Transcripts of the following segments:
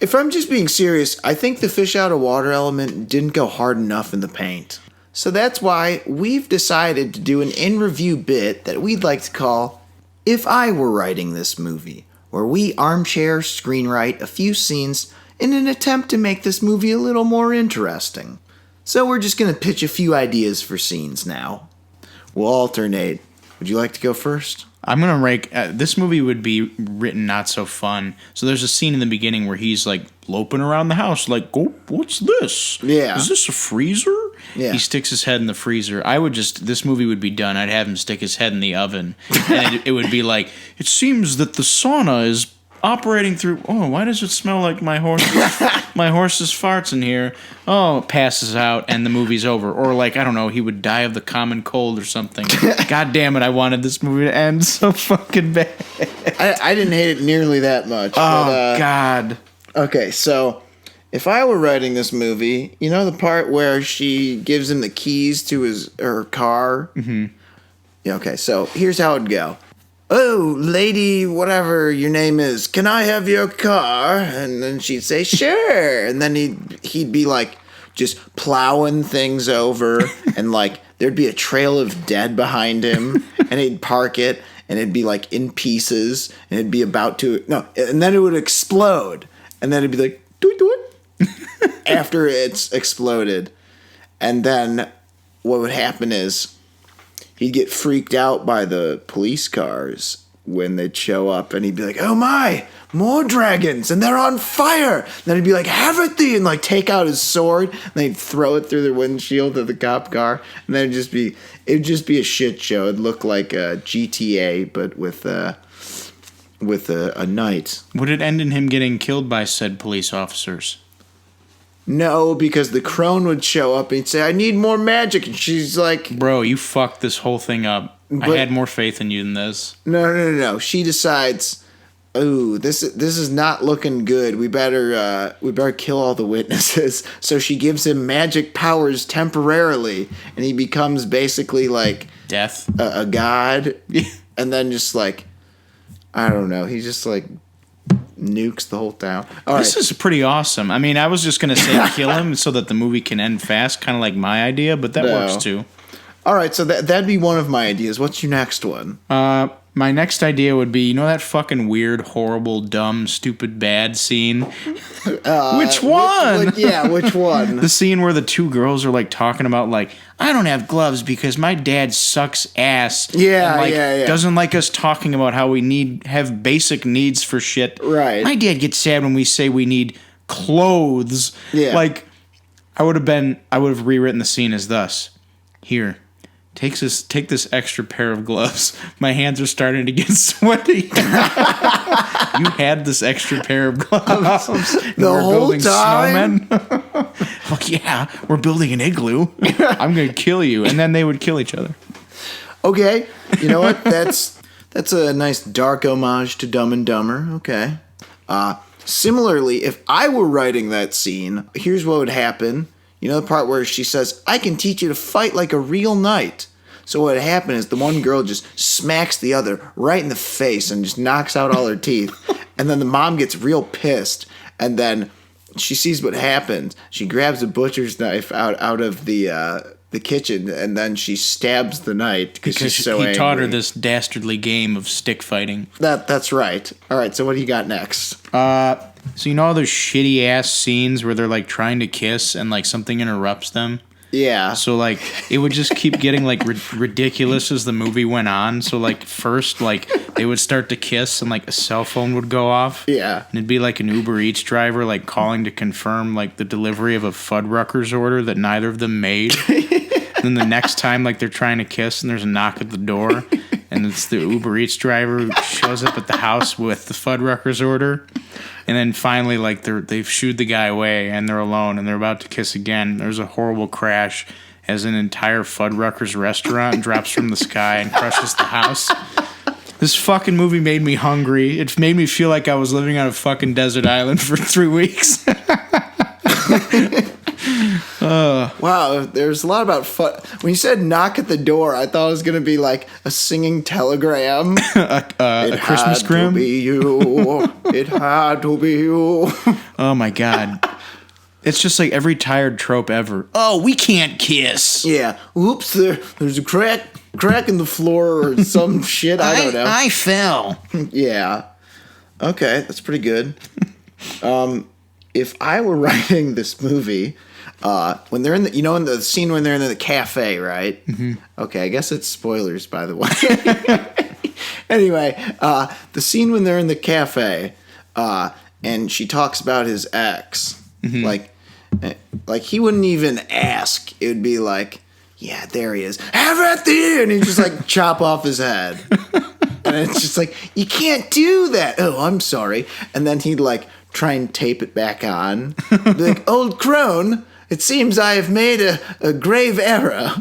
If I'm just being serious, I think the fish out of water element didn't go hard enough in the paint. So that's why we've decided to do an in-review bit that we'd like to call If I Were Writing This Movie, where we armchair screenwrite a few scenes in an attempt to make this movie a little more interesting. So we're just going to pitch a few ideas for scenes now. We'll alternate. Would you like to go first? I'm going to rank... this movie would be written not so fun. So there's a scene in the beginning where he's, like, loping around the house, like, oh, what's this? Yeah. Is this a freezer? Yeah. He sticks his head in the freezer. This movie would be done. I'd have him stick his head in the oven. And it would be like, it seems that the sauna is operating through... Oh, why does it smell like my horse's farts in here? Oh, it passes out and the movie's over. Or like, I don't know, he would die of the common cold or something. God damn it, I wanted this movie to end so fucking bad. I didn't hate it nearly that much. Oh, God. Okay, so if I were writing this movie, you know the part where she gives him the keys to her car? Mm-hmm. Yeah, okay, so here's how it'd go. Oh, lady, whatever your name is, can I have your car? And then she'd say, sure. And then he'd be like just plowing things over and like there'd be a trail of dead behind him and he'd park it and it'd be like in pieces and it'd be about to, no, and then it would explode and then it'd be like, doot doot, after it's exploded. And then what would happen is he'd get freaked out by the police cars when they'd show up, and he'd be like, oh my, more dragons, and they're on fire. And then he'd be like, have it thee, and like take out his sword, and they'd throw it through the windshield of the cop car, and then it'd just be a shit show. It'd look like a GTA, but with a knight. Would it end in him getting killed by said police officers? No, because the crone would show up and he'd say, I need more magic. And she's like... Bro, you fucked this whole thing up. I had more faith in you than this. No. She decides, oh, this is not looking good. We better kill all the witnesses. So she gives him magic powers temporarily. And he becomes basically like... Death. A god. And then just like... I don't know. He just like... nukes the whole town. This is pretty awesome. I mean, I was just going to say kill him so that the movie can end fast, kind of like my idea, but that works too. All right, so that'd be one of my ideas. What's your next one? My next idea would be, you know that fucking weird, horrible, dumb, stupid, bad scene? Which one? Which one? The scene where the two girls are like talking about like, I don't have gloves because my dad sucks ass. Yeah. Doesn't like us talking about how we have basic needs for shit. Right. My dad gets sad when we say we need clothes. Yeah. Like, I would have rewritten the scene as thus. Here. Take this extra pair of gloves. My hands are starting to get sweaty. You had this extra pair of gloves. The whole time? Snowmen. Fuck yeah, we're building an igloo. I'm going to kill you. And then they would kill each other. Okay. You know what? That's a nice dark homage to Dumb and Dumber. Okay. Similarly, if I were writing that scene, here's what would happen. You know the part where she says, I can teach you to fight like a real knight. So what would happen is the one girl just smacks the other right in the face and just knocks out all her teeth. And then the mom gets real pissed. And then she sees what happens. She grabs a butcher's knife out of the kitchen, and then she stabs the knight because she's so angry. He taught her this dastardly game of stick fighting. That's right. All right, so what do you got next? So you know all those shitty ass scenes where they're like trying to kiss and like something interrupts them? Yeah. So like it would just keep getting like ridiculous as the movie went on. So like first like they would start to kiss and like a cell phone would go off. Yeah. And it'd be like an Uber Eats driver like calling to confirm like the delivery of a Fuddruckers order that neither of them made. Then the next time like they're trying to kiss and there's a knock at the door and it's the Uber Eats driver who shows up at the house with the Fuddruckers order. And then finally, like, they've shooed the guy away, and they're alone, and they're about to kiss again. There's a horrible crash as an entire Fuddruckers restaurant drops from the sky and crushes the house. This fucking movie made me hungry. It made me feel like I was living on a fucking desert island for 3 weeks. Wow, there's a lot about fun. When you said knock at the door, I thought it was going to be like a singing telegram. A Christmas It had Grim? to be you. It had to be you. Oh my God. It's just like every tired trope ever. Oh, we can't kiss. Yeah. Oops, there's a crack in the floor or some shit. I don't know. I fell. Yeah. Okay, that's pretty good. If I were writing this movie, when they're in the, in the scene when they're in the cafe, right? Mm-hmm. Okay, I guess it's spoilers, by the way. Anyway, the scene when they're in the cafe, and she talks about his ex, like he wouldn't even ask. It would be like, yeah, there he is. Have at the and he'd just like chop off his head. And it's just like, you can't do that. Oh, I'm sorry. And then he'd like try and tape it back on. Be like, old crone, it seems I have made a grave error.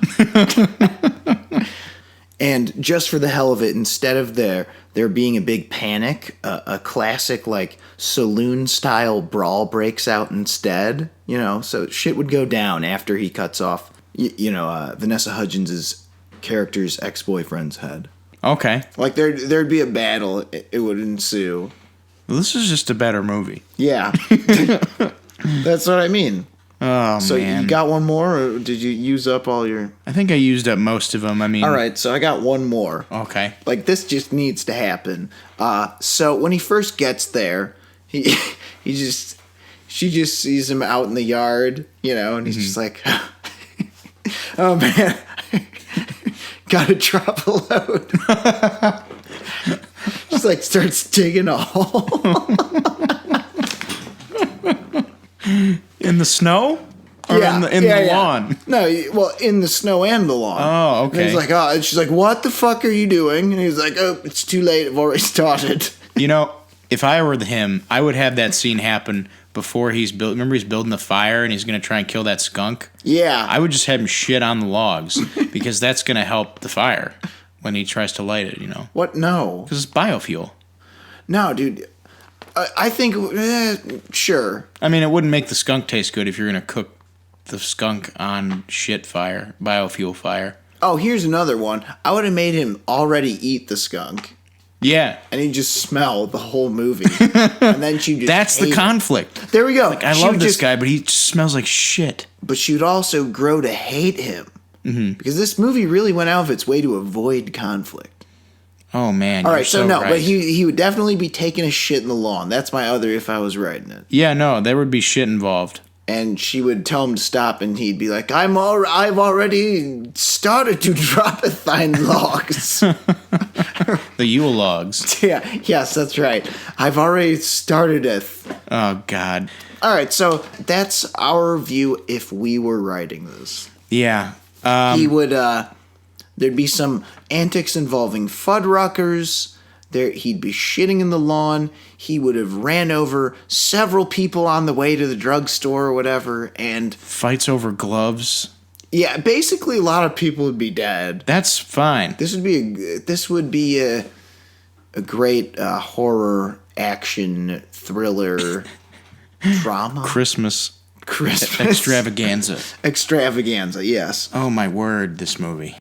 And just for the hell of it, instead of there being a big panic, a classic like saloon style brawl breaks out instead. So shit would go down after he cuts off, Vanessa Hudgens' character's ex-boyfriend's head. Okay. Like there'd be a battle. It would ensue. Well, this is just a better movie. Yeah. That's what I mean. Oh, so man. You got one more, or did you use up all your... I think I used up most of them. I mean... All right, so I got one more. Okay. Like, this just needs to happen. So when he first gets there, she just sees him out in the yard, and he's just like, oh, man, gotta drop a load. Just, like, starts digging a hole. In the snow? Or in the lawn? No, well, in the snow and the lawn. Oh, okay. And he's like, and she's like, what the fuck are you doing? And he's like, oh, it's too late. I've already started. If I were him, I would have that scene happen before he's built. Remember, he's building the fire and he's going to try and kill that skunk? Yeah. I would just have him shit on the logs because that's going to help the fire when he tries to light it, What? No. Because it's biofuel. No, dude. I think, sure. I mean, it wouldn't make the skunk taste good if you're going to cook the skunk on shit fire, biofuel fire. Oh, here's another one. I would have made him already eat the skunk. Yeah. And he'd just smell the whole movie. And then she'd just That's the conflict. There we go. Like, I love this guy, but he just smells like shit. But she'd also grow to hate him. Mm-hmm. Because this movie really went out of its way to avoid conflict. Oh, man. All right, so no, right. but he would definitely be taking a shit in the lawn. That's my other if I was writing it. Yeah, no, there would be shit involved. And she would tell him to stop, and he'd be like, I've already started to drop a thine logs. The Yule logs. Yeah, yes, that's right. I've already started a... Oh, God. All right, so that's our view if we were writing this. Yeah. He would... There'd be some antics involving Fuddruckers. He'd be shitting in the lawn. He would have ran over several people on the way to the drugstore or whatever, and... Fights over gloves. Yeah, basically a lot of people would be dead. That's fine. This would be a great horror, action, thriller, drama? Christmas Extravaganza, extravaganza. yes. Oh, my word, this movie.